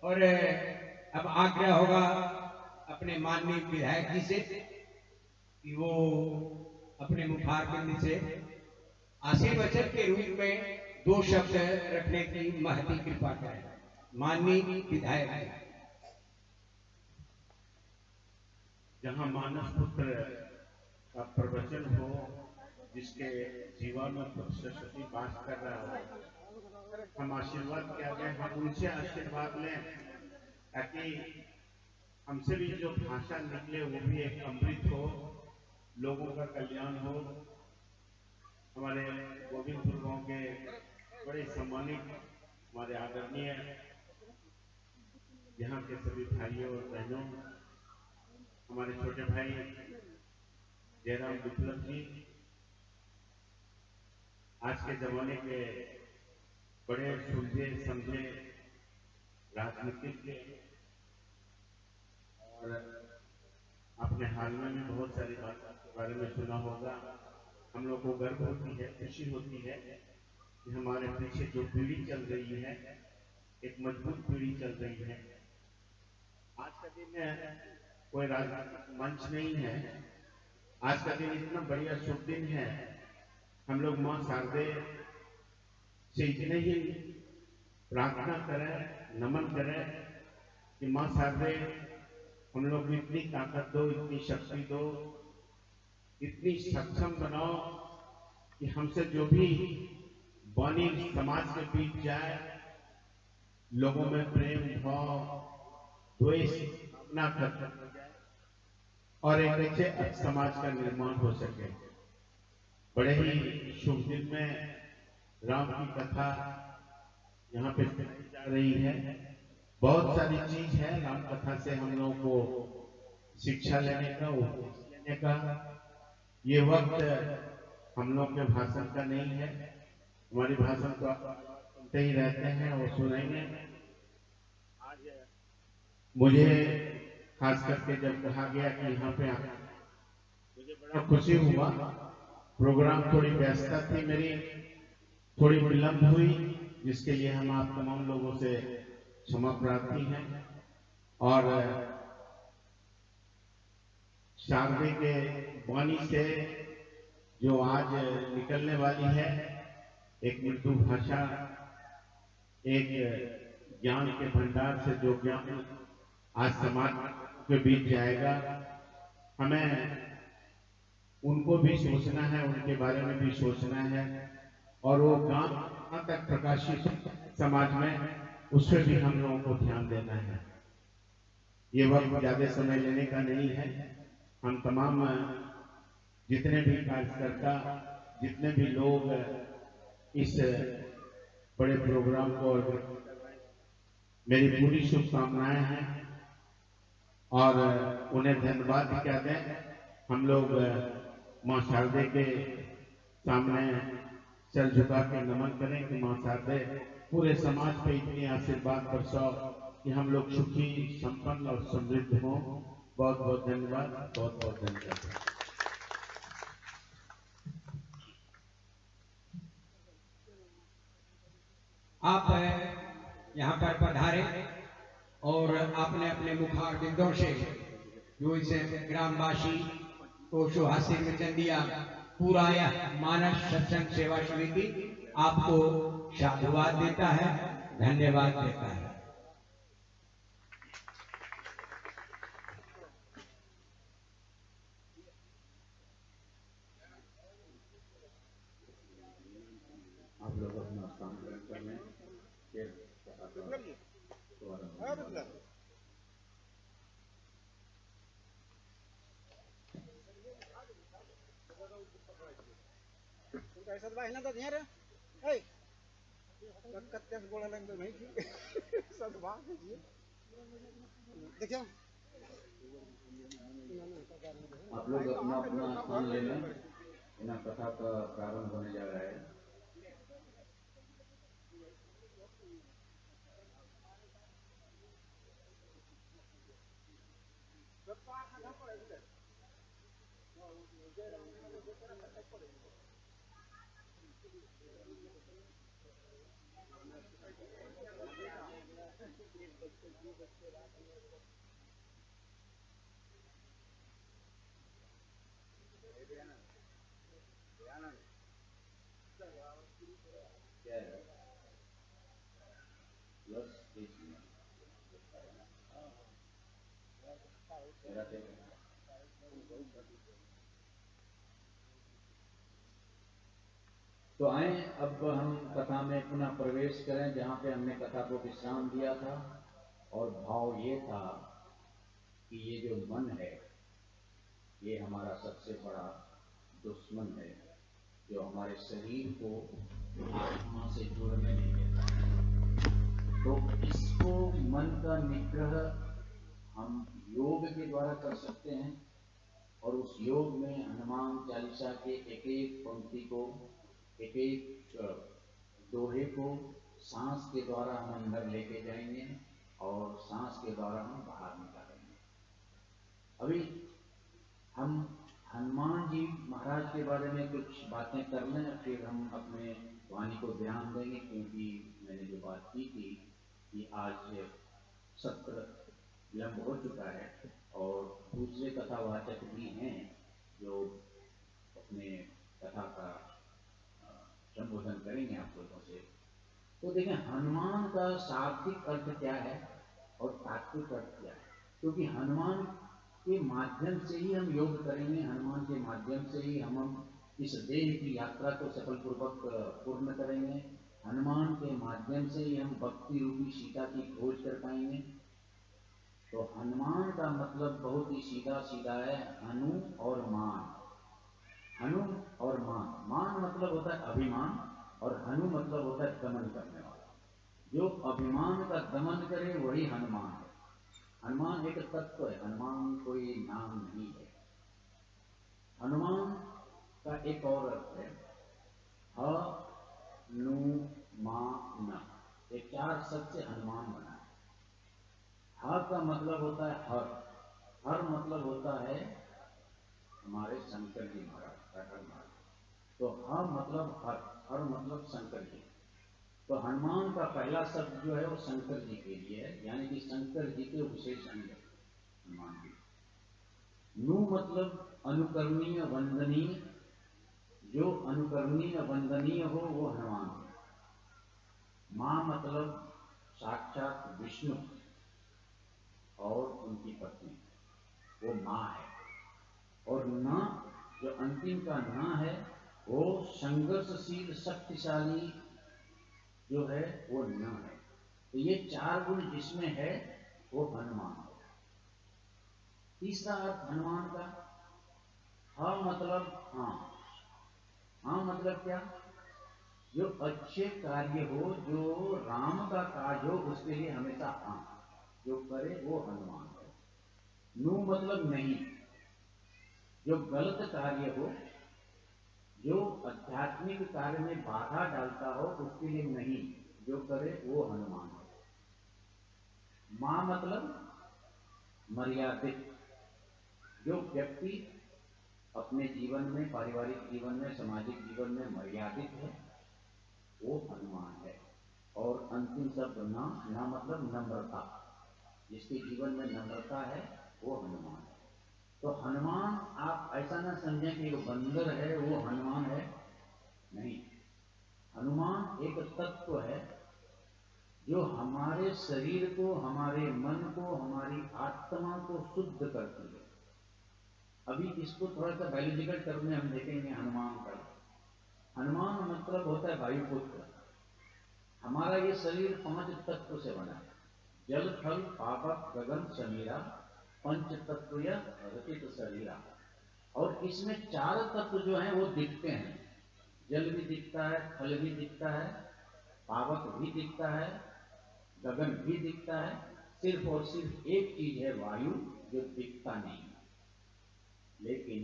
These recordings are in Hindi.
और अब आग्रह होगा अपने माननीय विधायक जी से कि वो अपने मुखारबिंद से आशीर्वचन के रूप में दो शब्द रखने की महती कृपा करें। माननीय विधायक जी। जहाँ मानस पुत्र का प्रवचन हो, जिसके जीवन में सरस्वती वास कर रहा हो, हम आशीर्वाद क्या दें, हम उनसे आशीर्वाद लें ताकि हमसे भी जो भाषा निकले वो भी एक अमृत हो, लोगों का कल्याण हो। हमारे गोविंदपुर गांव के बड़े सम्मानित हमारे आदरणीय यहाँ के सभी भाइयों और बहनों, हमारे छोटे भाई जयराम विप्लव जी आज के जमाने के बड़े सुलझे समझे राजनीतिज्ञ, और आपने हाल में भी बहुत सारी बातों के बारे में सुना होगा। हम लोग को गर्व होती है, खुशी होती है कि हमारे पीछे जो पीढ़ी चल रही है एक मजबूत पीढ़ी चल रही है। आज का दिन कोई राजनीतिक मंच नहीं है, आज का दिन इतना बढ़िया शुभ दिन है। हम लोग माँ शारदे से इतने ही प्रार्थना करें, नमन करें कि माँ शारदे हम लोग को इतनी ताकत दो, इतनी शक्ति दो, इतनी सक्षम बनाओ कि हमसे जो भी वाणी समाज के बीच जाए, लोगों में प्रेम भाव द्वेष भावना खत्म हो जाए और एक अच्छे समाज का निर्माण हो सके। बड़े ही शुभ दिन में राम की कथा यहाँ पे सुनाई जा रही है। बहुत सारी चीज है राम कथा से हम लोगों को शिक्षा लेने का, उपदेश लेने का। ये वक्त हम लोग के भाषण का नहीं है, हमारी भाषण तो आप सुनते ही रहते हैं और सुनेंगे। आज मुझे खास करके जब कहा गया कि यहाँ पे आना, मुझे बड़ा खुशी हुआ। प्रोग्राम थोड़ी व्यस्तता थी मेरी, थोड़ी विलंब हुई, जिसके लिए हम आप तमाम लोगों से क्षमा प्रार्थी हैं। और शारदे के वाणी से जो आज निकलने वाली है, एक मृदु भाषा, एक ज्ञान के भंडार से जो ज्ञान आज समाज के बीच जाएगा, हमें उनको भी सोचना है, उनके बारे में भी सोचना है और वो ज्ञान कहाँ तक प्रकाशित समाज में, उस पर भी हम लोगों को ध्यान देना है। ये वक्त ज्यादा समय लेने का नहीं है। हम तमाम जितने भी कार्यकर्ता, जितने भी लोग इस बड़े प्रोग्राम को ऑर्गेनाइज कर रहे हैं, मेरी पूरी शुभकामनाएं हैं और उन्हें धन्यवाद क्या दें। हम लोग माँ शारदे के सामने सर झुका के नमन करें कि माँ शारदे पूरे समाज पे इतनी आशीर्वाद बरसाओ कि हम लोग सुखी, संपन्न और समृद्ध हों। बहुत बहुत धन्यवाद, बहुत बहुत धन्यवाद। आप यहाँ पर पधारे और आपने अपने मुखारबिंदों से जो इस ग्रामवासी को सुहासिर में चल दिया, पूरा यह मानस सत्संग सेवा समिति आपको साधुवाद देता है, धन्यवाद देता है। आप लोग अपना काम कर लें, फिर ऐसा बाहिना तो नहीं रे, ए कत्ते गोला लग तो नहीं थी सब बात है देखियो। आप लोग अपना अपना स्थान ले लें, इन्हें कथा का प्रारंभ होने जा रहा है। तो आए अब हम कथा में पुनः प्रवेश करें, जहाँ पे हमने कथा को विश्राम दिया था। और भाव ये था कि ये जो मन है ये हमारा सबसे बड़ा दुश्मन है, जो हमारे शरीर को आत्मा से जुड़ने नहीं देता है। तो इसको मन का निग्रह हम योग के द्वारा कर सकते हैं। और उस योग में हनुमान चालीसा के एक एक पंक्ति को, एक एक दोहे को सांस के द्वारा हम अंदर लेके जाएंगे और सांस के द्वारा हम बाहर निकालेंगे। अभी हम हनुमान जी महाराज के बारे में कुछ बातें कर लें, फिर हम अपने वाणी को ध्यान देंगे, क्योंकि मैंने जो बात की थी कि आज सत्र विलंब हो चुका है और दूसरे कथावाचक भी हैं जो अपने कथा का संबोधन करेंगे आप लोगों से। तो देखें हनुमान का शाब्दिक अर्थ क्या है और तात्विक अर्थ क्या है, क्योंकि हनुमान के माध्यम से ही हम योग करेंगे, हनुमान के माध्यम से ही हम इस देह की यात्रा को सफलपूर्वक पूर्ण करेंगे, हनुमान के माध्यम से ही हम भक्ति रूपी सीता की खोज कर पाएंगे। तो हनुमान का मतलब बहुत ही सीधा सीधा है, हनु और मान। हनु और मान, मान मतलब होता है अभिमान और हनु मतलब होता है दमन करने वाला। जो अभिमान का दमन करे वही हनुमान है। हनुमान एक तत्व है, हनुमान कोई नाम नहीं है। हनुमान का एक और अर्थ है ह-नु-मा-न, ये चार शब्द से हनुमान बना है। ह का मतलब होता है हर, हर मतलब होता है हमारे शंकर जी महाराज। तो ह मतलब हर, हर मतलब शंकर जी। तो हनुमान का पहला शब्द जो है वो शंकर जी के लिए है, यानी कि शंकर जी के विशेष अंग हनुमान जी। नु मतलब अनुकरणीय वंदनीय, जो अनुकरणीय वंदनीय हो वो हनुमान है। माँ मतलब साक्षात विष्णु और उनकी पत्नी, वो माँ है। और न जो अंतिम का न है वो संघर्षशील शक्तिशाली जो है वो न है। तो ये चार गुण जिसमें है वो हनुमान है। तीसरा अर्थ हनुमान का हा मतलब हाँ, हाँ मतलब क्या, जो अच्छे कार्य हो, जो राम का काज हो उसके लिए हमेशा हाँ जो करे वो हनुमान है। नु मतलब नहीं, जो गलत कार्य हो, जो आध्यात्मिक कार्य में बाधा डालता हो उसके लिए नहीं, जो करे वो हनुमान है। मां मतलब मर्यादित, जो व्यक्ति अपने जीवन में, पारिवारिक जीवन में, सामाजिक जीवन में मर्यादित है वो हनुमान है। और अंतिम शब्द ना मतलब नम्रता, जिसके जीवन में नम्रता है वो हनुमान है। तो हनुमान आप ऐसा ना समझें कि वो बंदर है वो हनुमान है, नहीं। हनुमान एक तत्व है जो हमारे शरीर को, हमारे मन को, हमारी आत्मा को शुद्ध करती है। अभी इसको थोड़ा सा बायोलॉजिकल टर्म में हम देखेंगे हनुमान का। हनुमान मतलब होता है वायुपुत्र। हमारा ये शरीर 5 तत्व से बना है, जल थल पावक गगन समीरा, पंच तत्व रचित शरीरा। और इसमें 4 तत्व जो हैं वो दिखते हैं, जल भी दिखता है, थल भी दिखता है, पावक भी दिखता है, गगन भी दिखता है। सिर्फ और सिर्फ एक चीज है वायु जो दिखता नहीं। लेकिन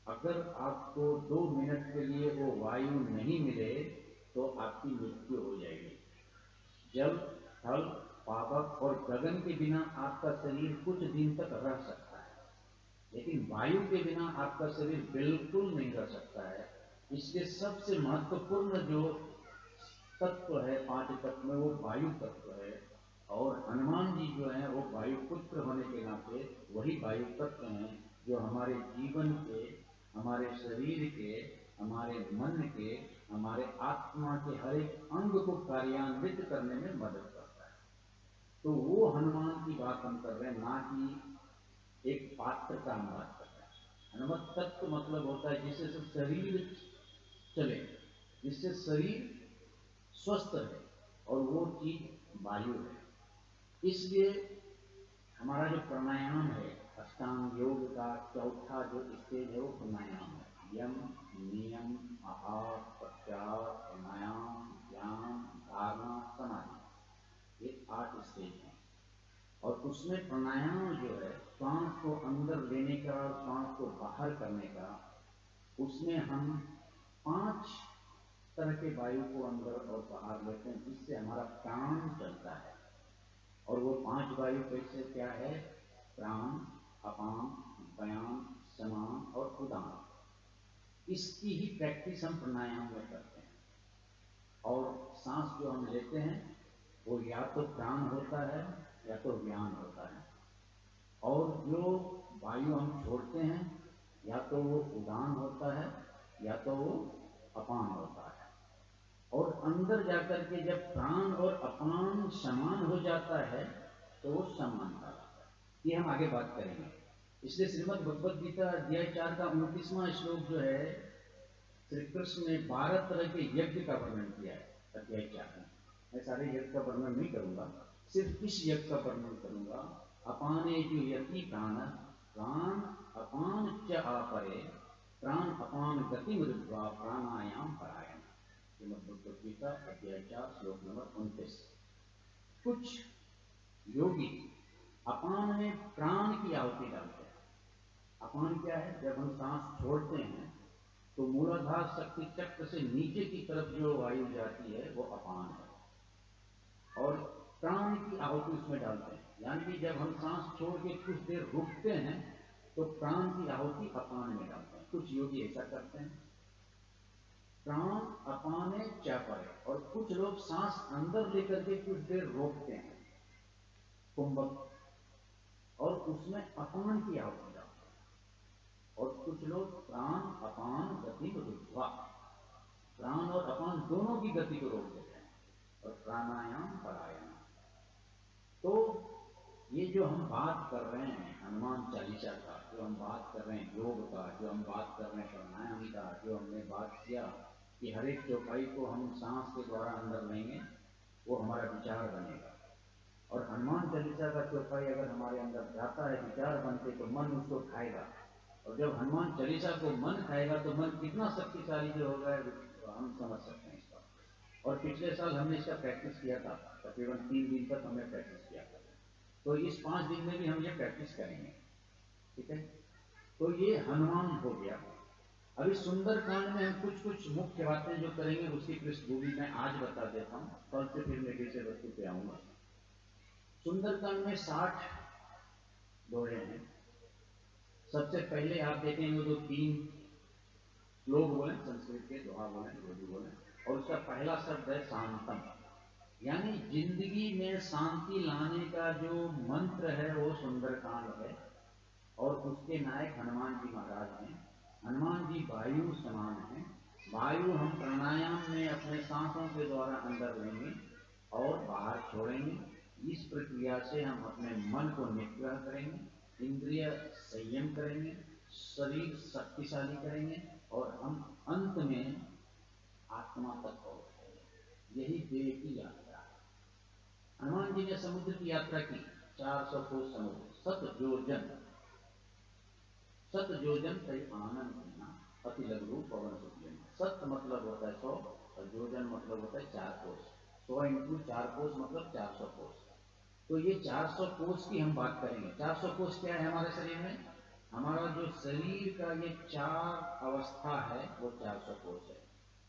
अगर आपको 2 मिनट के लिए वो वायु नहीं मिले तो आपकी मृत्यु हो जाएगी। जल थल पावक और गगन के बिना आपका शरीर कुछ दिन तक रह सकता है, लेकिन वायु के बिना आपका शरीर बिल्कुल नहीं रह सकता है। इसके सबसे महत्वपूर्ण जो तत्व है 5 तत्व में वो वायु तत्व है। और हनुमान जी जो हैं वो वायुपुत्र होने के नाते वही वायु तत्व हैं जो हमारे जीवन के, हमारे शरीर के, हमारे मन के, हमारे आत्मा के हर एक अंग को कार्यान्वित करने में मदद करता है। तो वो हनुमान की बात हम कर रहे हैं, ना कि एक पात्र का हम बात कर रहे हैं। हनुमत तत्व मतलब होता है जिससे शरीर चले, जिससे शरीर स्वस्थ रहे, और वो चीज वायु है। इसलिए हमारा जो प्राणायाम है, अष्टांग योग का चौथा जो स्टेज है वो प्राणायाम है। यम, नियम, आहार, प्रत्याहार, प्राणायाम, ध्यान, धारणा, समाधि, ये 8 स्टेज हैं। और उसमें प्राणायाम जो है श्वास को अंदर लेने का, श्वास को बाहर करने का, उसमें हम 5 तरह के वायु को अंदर और बाहर लेते हैं, जिससे हमारा प्राण चलता है। और वो 5 वायु कैसे क्या है? प्राण, अपान, व्यान, समान और उदान। इसकी ही प्रैक्टिस हम प्राणायाम में करते हैं। और सांस जो हम लेते हैं वो या तो प्राण होता है या तो व्यान होता है, और जो वायु हम छोड़ते हैं या तो वो उदान होता है या तो वो अपान होता है। और अंदर जाकर के जब प्राण और अपान समान हो जाता है तो वो समान कहलाता है। ये हम आगे बात करेंगे। इसलिए श्रीमद् भगवद गीता अध्याय 4 का 29वां श्लोक जो है, श्री कृष्ण ने 12 तरह के यज्ञ का वर्णन किया है अध्याय 4 में। मैं सारे यज्ञ का वर्णन नहीं करूंगा, सिर्फ इस यज्ञ का वर्णन करूंगा। अपाने जो यति प्राण, प्राण अपान च आपरे, प्राण अपान गति मृद्वा प्राणायाम परायण। श्रीमद् भगवद गीता अध्याय 4 श्लोक नंबर 29। कुछ योगी अपान में प्राण की आहुति डालते हैं। अपान क्या है? जब हम सांस छोड़ते हैं तो मूलाधार शक्ति चक्र से नीचे की तरफ जो वायु जाती है वो अपान है, और प्राण की आहुति उसमें डालते हैं। यानी कि जब हम सांस छोड़ के कुछ देर रुकते हैं तो प्राण की आहुति अपान में डालते हैं। कुछ योगी ऐसा करते हैं, प्राण अपाने च परे। और कुछ लोग सांस अंदर लेकर के कुछ देर रोकते हैं कुंभक, और उसमें अपान की आहुति डालते हैं। और कुछ लोग प्राण अपान गति को रुकवा, प्राण और अपान दोनों की गति को रोक देते हैं, और प्राणायाम परायण। तो ये जो हम बात कर रहे हैं हनुमान चालीसा का, जो हम बात कर रहे हैं योग का, जो हम बात कर रहे हैं प्राणायाम का, जो हमने बात किया कि हर एक चौपाई को हम सांस के द्वारा अंदर लेंगे, वो हमारा विचार बनेगा। और हनुमान चालीसा का चौपाई अगर हमारे अंदर जाता है विचार बनते, तो मन उसको खाएगा। और जब हनुमान चालीसा को मन खाएगा तो मन कितना शक्तिशाली जो होगा हम समझ सकते हैं इसका। और पिछले साल हमने इसका प्रैक्टिस किया था, तकरीबन 3 दिन तक हमने प्रैक्टिस किया था। तो इस 5 दिन में भी हम ये प्रैक्टिस करेंगे, ठीक है। तो ये हनुमान हो गया। अभी सुंदरकांड में हम कुछ मुख्य बातें जो करेंगे उसकी पृष्ठभूमि मैं आज बता देता हूँ, कल से फिर मैं विषय वस्तु पे आऊंगा। सुंदरकांड में 60 दोहे हैं। सबसे पहले आप देखेंगे तो 3 श्लोक बोले, संस्कृत के दोहा बोले, जो भी बोले, और उसका पहला शब्द है शांतम, यानी जिंदगी में शांति लाने का जो मंत्र है वो सुंदरकांड है। और उसके नायक हनुमान जी महाराज हैं। हनुमान जी वायु समान हैं। वायु हम प्राणायाम में अपने सांसों के द्वारा अंदर लेंगे और बाहर छोड़ेंगे। इस प्रक्रिया से हम अपने मन को निग्रह करेंगे, इंद्रिय संयम करेंगे, शरीर शक्तिशाली करेंगे, और हम अंत में आत्मा तक पहुंचेंगे। यही देह की यात्रा है। हनुमान जी ने समुद्र की यात्रा की, 400 कोस समुद्र, 7 योजन कई आनंद होना, अति लघु पवन सुखजन। 7 मतलब होता है 100, और योजन मतलब होता है 4 कोस। 100 इंटू 4 कोस मतलब 400 कोस। तो ये 400 कोस की हम बात करेंगे। 400 कोस क्या है हमारे शरीर में? हमारा जो शरीर का ये 4 अवस्था है वो 400 कोस है।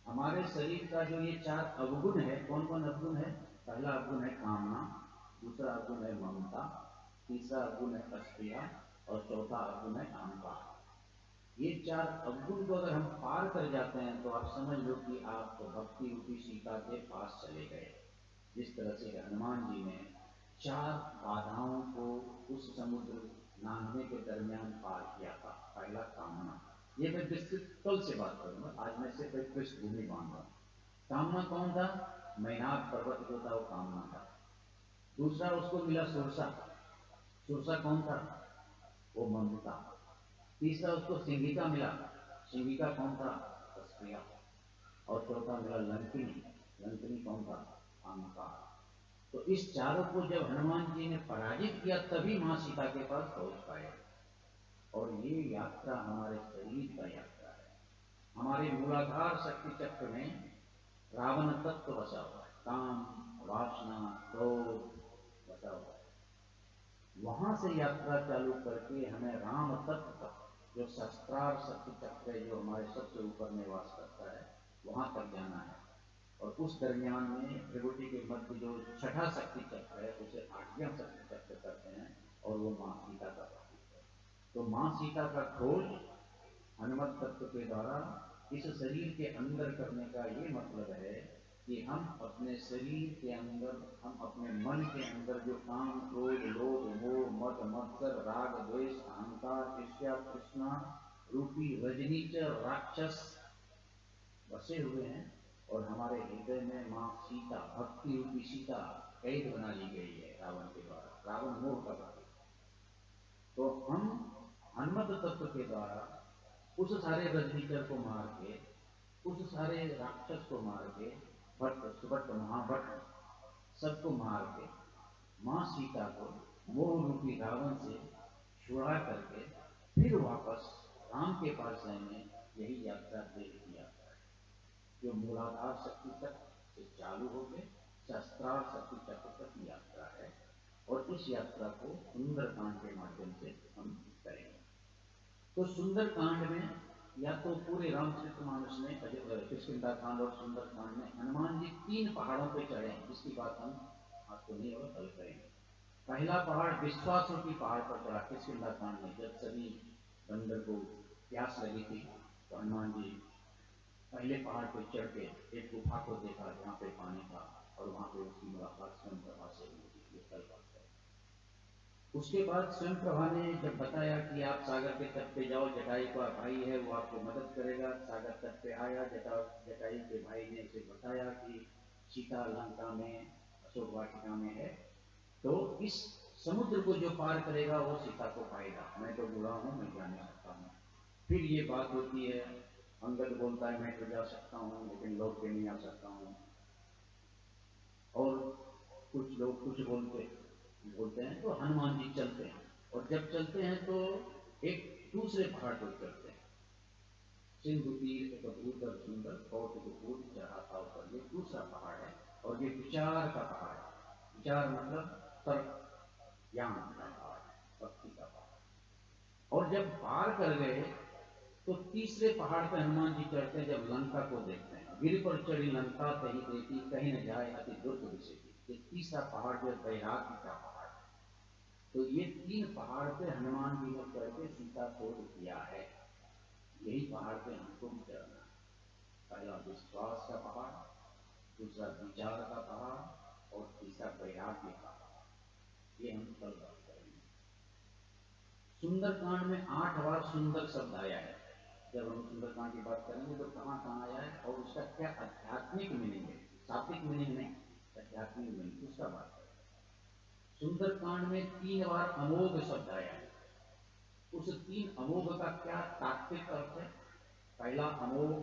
हमारे शरीर का जो ये 4 अवगुण है, कौन कौन अवगुण है? पहला अवगुण है कामना, दूसरा अवगुण है ममता, तीसरा अवगुण है अस्पृहा, और चौथा अवगुण है अहंकार। ये 4 अवगुण को अगर हम पार कर जाते हैं तो आप समझ लो कि आप भक्ति रूपी सीता के पास चले गए। जिस तरह से हनुमान जी ने 4 बाधाओं को उस समुद्र नांगने के दरमियान पार किया था। पहला कामना, ये मैं विस्तृत कल से बात करूंगा, आज मैं सिर्फ एक पृष्ठभूमि बांध रहा हूं। कामना कौन था? मैनाक पर्वत जो था वो कामना था। दूसरा उसको मिला सुरसा। सुरसा कौन था? वो ममता। तीसरा उसको सिंगिका मिला। सिंगिका कौन था? अस्प्रिया। और चौथा मिला लंकिनी। लंकिनी कौन था? अहंकार। तो इस चारों को जब हनुमान जी ने पराजित किया तभी मां सीता के पास पहुंच पाए। और ये यात्रा हमारे शरीर का यात्रा है। हमारे मूलाधार शक्ति चक्र में रावण तत्व बसा हुआ है, काम, वासना, क्रोध बसा हुआ है। वहां से यात्रा चालू करके हमें राम तत्व तक, जो शस्त्रार शक्ति चक्र है, जो हमारे सबसे ऊपर निवास करता है, वहां तक जाना है। और उस दरमियान में त्रिभुटी के मध्य जो छठा शक्ति चक्र है उसे 8वां शक्ति चक्र करते हैं, और वो मां सीता का प्रतीक है। तो मां सीता का खोज हनुमत तत्व के द्वारा इस शरीर के अंदर करने का ये मतलब है कि हम अपने शरीर के अंदर, हम अपने मन के अंदर जो काम, क्रोध, लोभ, मोह, मद, मत्सर, राग, द्वेष, अहंकार, ईर्ष्या, तृष्णा रूपी रजनीचर राक्षस बसे हुए हैं, और हमारे हृदय में मां सीता, भक्ति रूपी सीता कैद बना ली गई है रावण के द्वारा। रावण मोह का प्रतीक। तो हम हनुमत तत्व के द्वारा उस सारे रजनीचर को मार के, उस सारे राक्षस को मार के, भट्ट, सुभट्ट, महाभट्ट सबको मार के मां सीता को मोह रूपी रावण से छुड़ा करके फिर वापस राम के पास जाने, यही यात्रा देव की यात्रा है, जो मूलाधार शक्ति तक से चालू होकर शस्त्रार शक्ति चक्र तक यात्रा है। और इस यात्रा को सुंदरकांड के माध्यम से हम करेंगे। तो सुंदरकांड में या तो पूरे रामचरितमानस में, किष्किंधा कांड और सुंदरकांड में हनुमान जी 3 पहाड़ों पे चढ़े हैं, जिसकी बात हम आज तो नहीं होगा, कल करेंगे। पहला पहाड़ विश्वासरूपी पहाड़ पर चढ़ा किष्किंधा कांड में, जब सभी बंदर को प्यास लगी थी तो हनुमान जी पहले पहाड़ पर चढ़ के एक गुफा को देखा जहाँ पे पानी था, और वहां पे उसकी मुलाकात स्वयं प्रभा से हुई थी। ये कल बात है। उसके बाद स्वयं प्रभा ने जब बताया कि आप सागर के तट पे जाओ, जटायु का भाई है वो आपको मदद करेगा, सागर तट पे आया, जटायु के भाई ने उसे बताया कि सीता लंका में अशोक वाटिका में है, तो इस समुद्र को जो पार करेगा वो सीता को पाएगा, मैं तो बूढ़ा हूं, मैं जा नहीं सकता हूँ। फिर ये बात होती है, अंगद बोलता है मैं तो जा सकता हूँ लेकिन लौट के नहीं आ सकता हूँ, और कुछ लोग कुछ बोलते हैं, तो हनुमान जी चलते हैं, और जब चलते हैं तो एक दूसरे पहाड़ पर चढ़ते हैं। सिंधु तीर एक भूतर सुंदर कौटिक फूल चढ़ा था ऊपर, ये दूसरा पहाड़ है, और ये विचार का पहाड़ है। विचार मतलब तर्क ज्ञान का पहाड़, भक्ति का पहाड़। और जब पार कर गए तो तीसरे पहाड़ पर हनुमान जी चढ़ते हैं, जब लंका को देखते हैं। गिर पर चढ़ी लंका कहीं देखी, कहीं न जाए अति दुर्ग विषय। ये तीसरा पहाड़ जो वैराग्य का पहाड़ है। तो ये 3 पहाड़ पे हनुमान जी ने चढ़ के सीता खोज किया है। यही पहाड़ पे हमको भी चढ़ना है। पहला विश्वास का पहाड़, दूसरा विचार का पहाड़, और तीसरा वैराग्य का पहाड़। ये हम कल बात करेंगे। सुंदरकांड में 8 बार सुंदर शब्द आया है। जब हम सुंदरकांड की बात करेंगे तो कहाँ कहाँ आया है और उसका क्या आध्यात्मिक मीनिंग है, शाब्दिक मीनिंग नहीं, आध्यात्मिक मीनिंग, उसका बात करेंगे। सुंदरकांड में 3 बार अमोघ शब्द आया है। उस 3 अमोघ का क्या तात्विक अर्थ है? पहला अमोघ,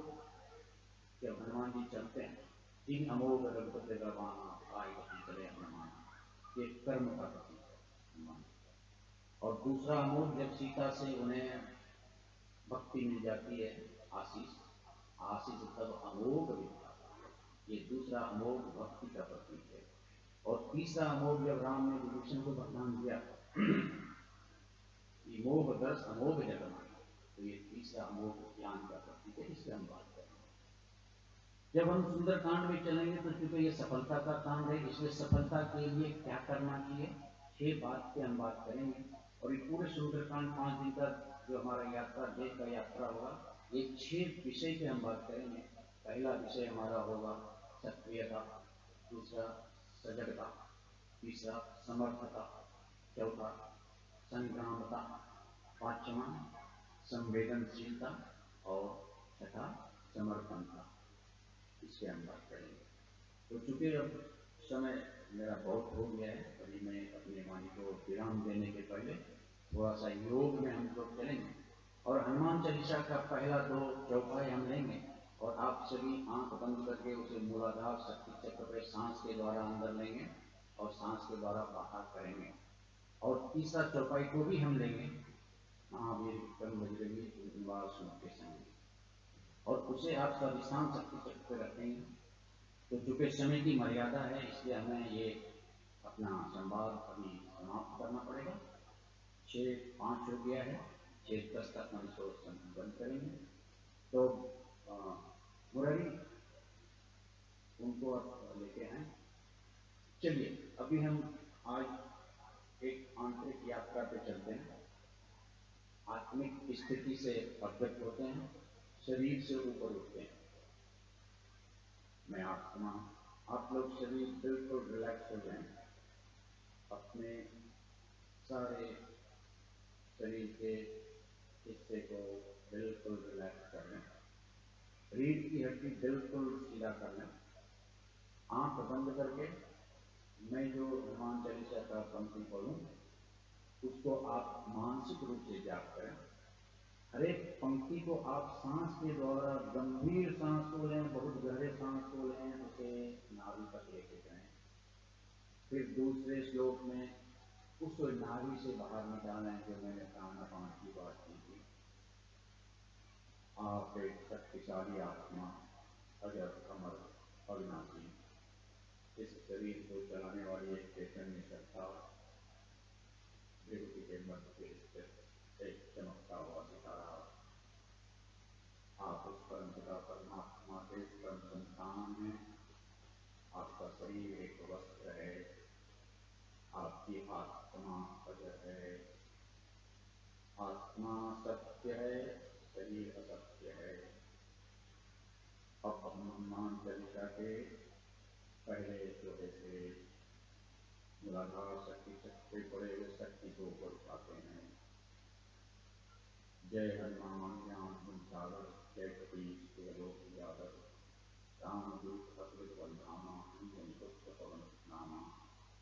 जब हनुमान जी चलते हैं, 3 अमोघ रघुपति रवाना भाई चले हनुमान, ये कर्म का प्रतीक है हनुमान। और दूसरा अमोघ, जब सीता से उन्हें भक्ति मिल जाती है, आशीष, आशीष तब अमोघ विद्या, ये दूसरा अमोघ भक्ति का प्रतीक है। और तीसरा अमोघ, जब राम ने विभीषण को वरदान दिया कि मोह दर्श अमोघ जगमा, तो ये तीसरा अमोघ ज्ञान का प्रतीक है। इससे हम बात करेंगे। जब हम सुंदरकांड में चलेंगे तो क्योंकि ये सफलता का कांड है, इसलिए सफलता के लिए क्या करना चाहिए, 6 बात पे हम बात करेंगे। और ये पूरे सुंदरकांड 5 दिन का जो हमारा यात्रा, देश का यात्रा होगा, ये 6 विषय पे हम बात करेंगे। पहला विषय हमारा होगा क्षत्रियता, दूसरा सजगता, तीसरा समर्थता, चौथा संग्रामता, पांचवा संवेदनशीलता और छठा समर्पणता। इसके हम बात करेंगे। तो चूंकि अब समय मेरा बहुत हो गया है, अभी मैं अपनी वाणी को विराम देने के पहले थोड़ा सा योग में हम लोग चलेंगे और हनुमान चालीसा का पहला 2 चौपाई हम लेंगे और आप सभी आंख बंद करके उसे मूलाधार शक्ति चक्र पे सांस के द्वारा अंदर लेंगे और सांस के द्वारा बाहर करेंगे। और तीसरा चौपाई को भी हम लेंगे, महावीर विक्रम बजरंगी निवास के संग, और उसे आप स्वाधिष्ठान शक्ति चक्र पे रखेंगे। तो चूंकि समय की मर्यादा है इसलिए हमें ये अपना संवाद अभी समाप्त करना पड़ेगा। 6:05 हो गया है, 6:10 तक हम इसको बंद करेंगे। तो मुरारी उनको आप लेके आए। चलिए अभी हम आज एक आंतरिक यात्रा पे चलते हैं, आत्मिक स्थिति से अवगत होते हैं, शरीर से ऊपर उठते हैं। मैं आप लोग सभी बिल्कुल रिलैक्स हो जाएं, अपने सारे शरीर के हिस्से को बिल्कुल रिलैक्स कर लें, रीढ़ की हड्डी बिल्कुल सीधा कर लें। आंख बंद करके मैं जो हनुमान चालीसा का पंक्ति पढ़ूं उसको आप मानसिक रूप से याद करें। हर एक पंक्ति को आप सांस के द्वारा गंभीर सांस को लें, बहुत गहरे सांस को लें, उसे नाभि तक लेके जाएं। फिर दूसरे श्लोक में उस नाभि से बाहर निकालें जो मैंने प्राणापान की बात की थी। आप एक शक्तिशाली आत्मा, अजर अमर अविनाशी, इस शरीर को चलाने वाली एक चैतन्य सत्ता, प्रकृति के मध्य एक चमकता हुआ सितारा, आप उस परम पिता परमात्मा के परम संतान में, आपका शरीर एक वस्त्र है, आपकी आत्मा अजर है, आत्मा सत्य है, शरीर असत्य है। अब हम हनुमान चालीसा के पहले श्लोक से मूलाधार शक्ति चक्र पड़े हुए शक्ति को ऊपर उठाते हैं। जय हनुमान ज्ञान गुण सागर, जय कपीश तिलोक उजागर, रामदूत अतुलित बल धामा, अंजनी पुत्र पवन नामा,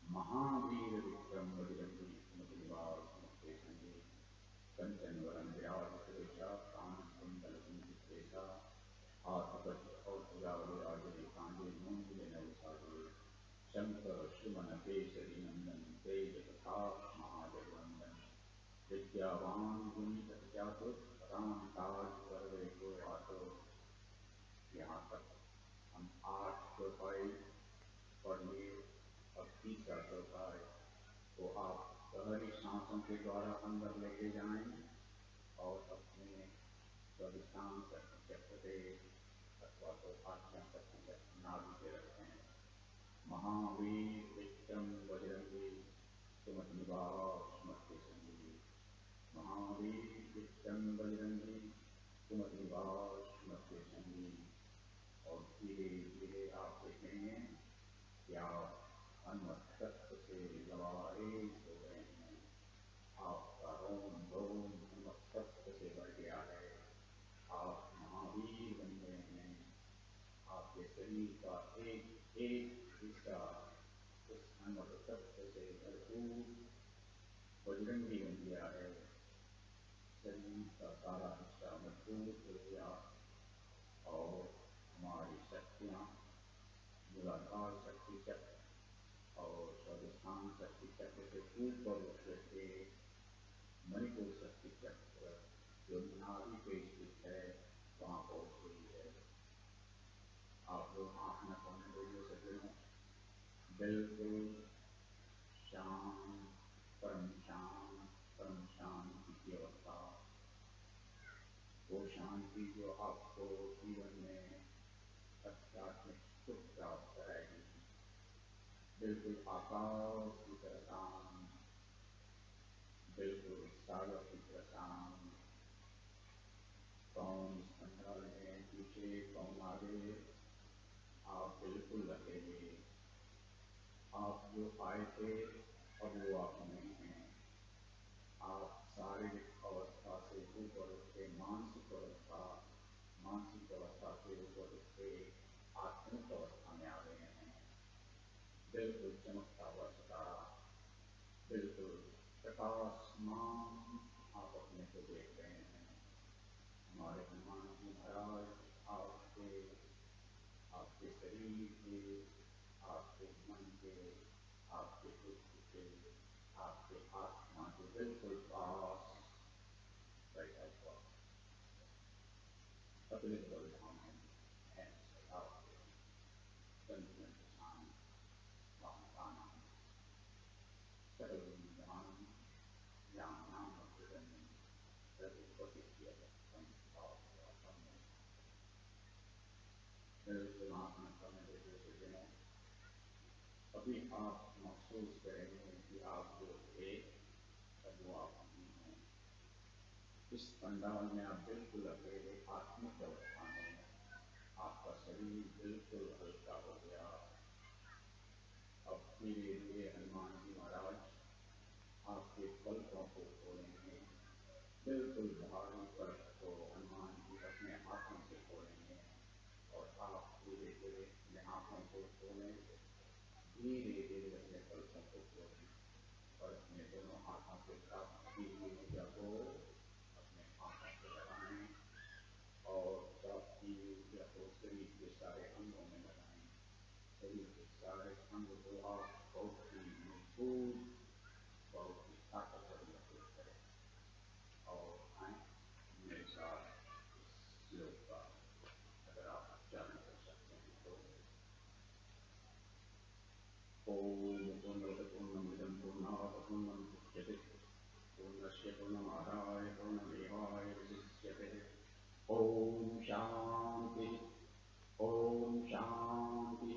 महावीर विक्रम बजरंगी सुमति निवार सुमति संगी, कंचन वरन विराज सुरेशा, कानन कुंडल कुंचिकेशा, हाथ वज्र और ध्वजा विराजे, कांधे मूंज जनेऊ साजे, शंकर सुमन केसरी नंदन, तेज प्रताप महाजगवंदन, विद्यावान गुणी जातुर, राम काज सर्वे को आतुर। यहाँ तक हम 8 चौपाई पढ़ लिए। अब तीसरा चौपाई को आप गहरी सांसों के द्वारा अंदर लेके जाएं और अपने स्वाधिष्ठान शक्ति चक्र पे अथवा तो आज्ञा शक्ति चक्र नाभि पे रखें। महावीर विक्रम बजरंगी सुमति निवार सुमति संगी, महावीर विक्रम बजरंगी सुमति निवार सुमति संगी। और धीरे धीरे आप देखेंगे कि आप हनुमत तत्व से लबारेज हो गए हैं। आपका रोम रोम हनुमत तत्व से बढ़ गया है, आप महावीर बन गए हैं। आपके शरीर का एक एक हिस्सा उस हनुमत तत्व से भरपूर बजरंगी बन गया है। शरीर का सारा हिस्सा मजबूत हो गया और हमारी शक्तियाँ मूलाधार शक्ति चक्र और स्वाधिष्ठान शक्ति चक्र से ऊपर उठ करके मणिपुर शक्ति चक्र जो नाभि पे स्थित है वहाँ पहुँच गई है। आप लोग आँख न खोलने दोगे सभी बिल्कुल शांत, परम शांति की अवस्था, वो शांति जो आपको जीवन में आध्यात्मिक सुख प्राप्त कराएगी। बिल्कुल आकाश की तरह शांत, बिल्कुल सागर की तरह शांत। कौन संभाल है पीछे, कौन आगे, आप बिल्कुल अकेले, आप जो आए थे अब वो आप नहीं हैं। आप शारीरिक अवस्था से ऊपर उठ के मानसिक अवस्था से ऊपर उठ के आत्मिक अवस्था में आ गए हैं। बिल्कुल चमकता हुआ सितारा, बिल्कुल प्रकाशमान आप अपने को देख रहे हैं। हमारे हनुमान जी महाराज आपके शरीर के, आपके मन के, आपके बुद्धि के, आपके आत्मा के बिल्कुल पास बैठा हुआ अपने बलधाम है। आपके संतुलन किसान वाहन सकल ज्ञान ज्ञान नाम रघुपति की बिल्कुल आत्मा समय देते हुए दिनों अभी आप महसूस करेंगे कि आप जो थे अब वो आप नहीं हैं। इस पंडाल में आप बिल्कुल अकेले आत्मिक अवस्था में, आपका शरीर बिल्कुल हल्का हो गया। अब धीरे धीरे हनुमान जी महाराज आपके पलकों को खोलेंगे, बिल्कुल भारी पलक को हनुमान जी अपने हाथों से खोलेंगे और आप धीरे धीरे अपने हाथों को खोलें, धीरे धीरे अपने पलकों को खोलें और अपने दोनों हाथों से प्राप्त की हुई ऊर्जा को अपने हाथों से लगाएं और प्राप्त की हुई ऊर्जा को शरीर के सारे अंगों में लगाएं। शरीर के सारे अंग को आप बहुत ही मजबूत, बहुत ही ताकतवर महसूस करें और आए मेरे साथ इस श्लोक का अगर आप उच्चारण कर सकते हैं तो ओम पूर्णमद पूर्णमिदं पूर्णात् पूर्णमुदच्यते पूर्णस्य पूर्णमादाय पूर्णमेवावशिष्यते। ओम शांति, ओम शांति,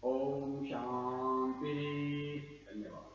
ओम शांति। धन्यवाद।